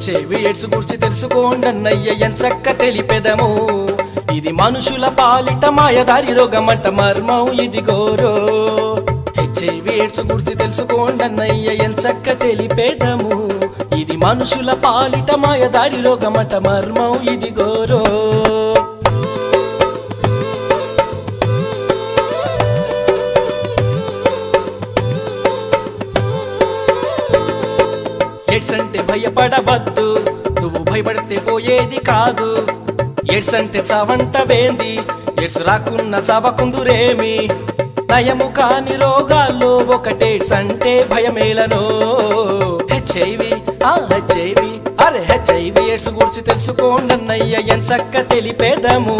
HIV AIDS గురించి తెలుసుకోండన్నయ్య ఎంచక్క తెలిపెదము ఇది మనుషుల పాలిట మాయదారి రోగమంట మర్మం ఇదిగోరో హెచ్ఐవి ఎయిడ్స్ గురించి తెలుసుకోండన్నయ్య ఎంచక్క తెలిపెదము ఇది మనుషుల పాలిట మాయదారి రోగమంట మర్మం ఇదిగోరో ఎయిడ్స్ అంటే భయపడవద్దు నువ్వు భయపడితే పోయేది కాదు ఎయిడ్స్ అంటే చావంట వేంది ఎయిడ్స్ రాకున్న చావకుందురేమి నయము కాని రోగాల్లో ఒకటేడ్స్ అంటే భయమేలనో హెచ్ఐవి హెచ్ఐవి అరే హెచ్ఐవి ఎయిడ్స్ గురించి తెలుసుకోండన్నయ్య ఎంచక్క తెలిపేదము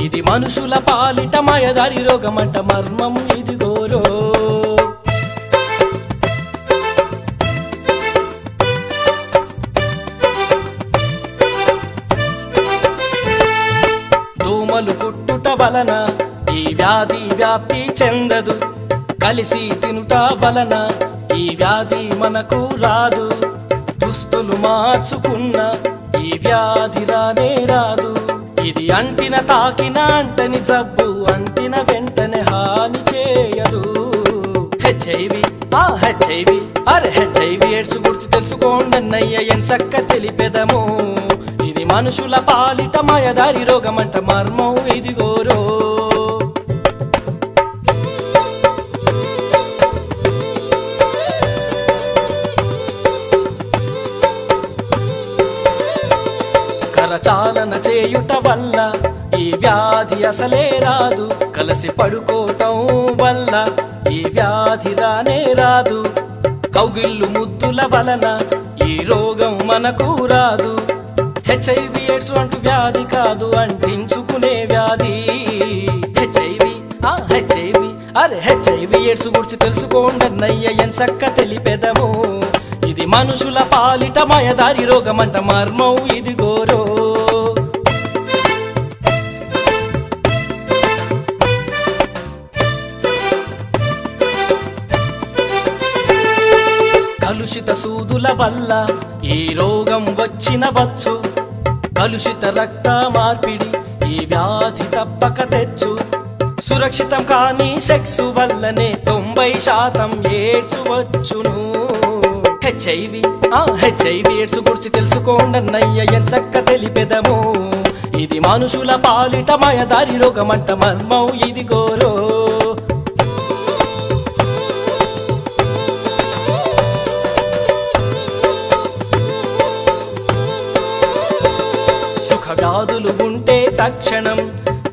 ఇది మనుషుల పాలిట మాయదారి రోగమంట మర్మం ఇదిగోరో దోమలు కుట్టుట వలన ఈ వ్యాధి వ్యాప్తి చెందదు కలిసి తినుట వలన ఈ వ్యాధి మనకు రాదు దుస్తులు మార్చుకున్న ఈ వ్యాధి రానే రాదు ఇది అంటిన తాకిన అంటని జబ్బు అంటిన వెంటనే హాని చేయదు హెచ్ఐవి హెచ్ఐవి అరే హెచ్ఐవి ఎయిడ్స్ గురించి తెలుసుకోండన్నయ్య ఎంచక్క తెలిపెదము ఇది మనుషుల పాలిట మాయదారి రోగమంట మర్మం ఇదిగోరో కరచాలన చేయుట వల్ల ఈ వ్యాధి అసలే రాదు కలిసి పడుకోవటం వల్ల ఈ వ్యాధి రానే రాదు కౌగిళ్ళు ముద్దుల వలన ఈ రోగం మనకు రాదు హెచ్ఐవి ఎయిడ్స్ అంటూ వ్యాధి కాదు అంటించుకునే వ్యాధి హెచ్ఐవి హెచ్ఐవి అరే హెచ్ఐవి ఎయిడ్స్ గురించి తెలుసుకోండన్నయ్య ఎంచక్క తెలిపెదము ఇది మనుషుల పాలిట మాయదారి రోగమంట మర్మం ఇదిగోరో కలుషిత సూదుల వల్ల ఈ రోగం వచ్చినవచ్చు కలుషిత రక్త మార్పిడి ఈ వ్యాధి తప్పక తెచ్చు సురక్షితం కాని సెక్స్ వల్లనే 90% ఎయిడ్స్ వచ్చును హెచ్ఐవి హెచ్ఐవి ఎయిడ్స్ గురించి తెలుసుకోండన్నయ్య ఎంచక్క తెలిపెదము ఇది మనుషుల పాలిట మాయదారి రోగమంట మర్మం ఇదిగోరో వ్యాధులు ఉంటే తక్షణం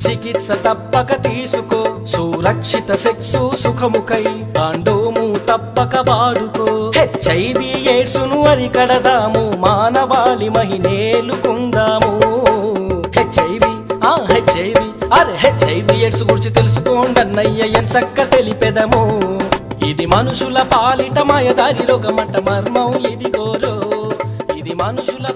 చికిత్స తప్పక తీసుకో సురక్షిత సెక్సు సుఖముకై కాండోము తప్పక వాడుకో హెచ్ఐవి ఎయిడ్స్ ను అరికడదాము మానవాళి మహిళేలుకుందాము హెచ్ఐవి హెచ్ఐవి అరే హెచ్ఐవి ఎయిడ్స్ గురించి తెలుసుకోండన్నయ్య ఎంచక్క తెలిపెదము ఇది మనుషుల పాలిట మాయదారి రోగమంట మర్మం ఇదిగోరో ఇది మనుషుల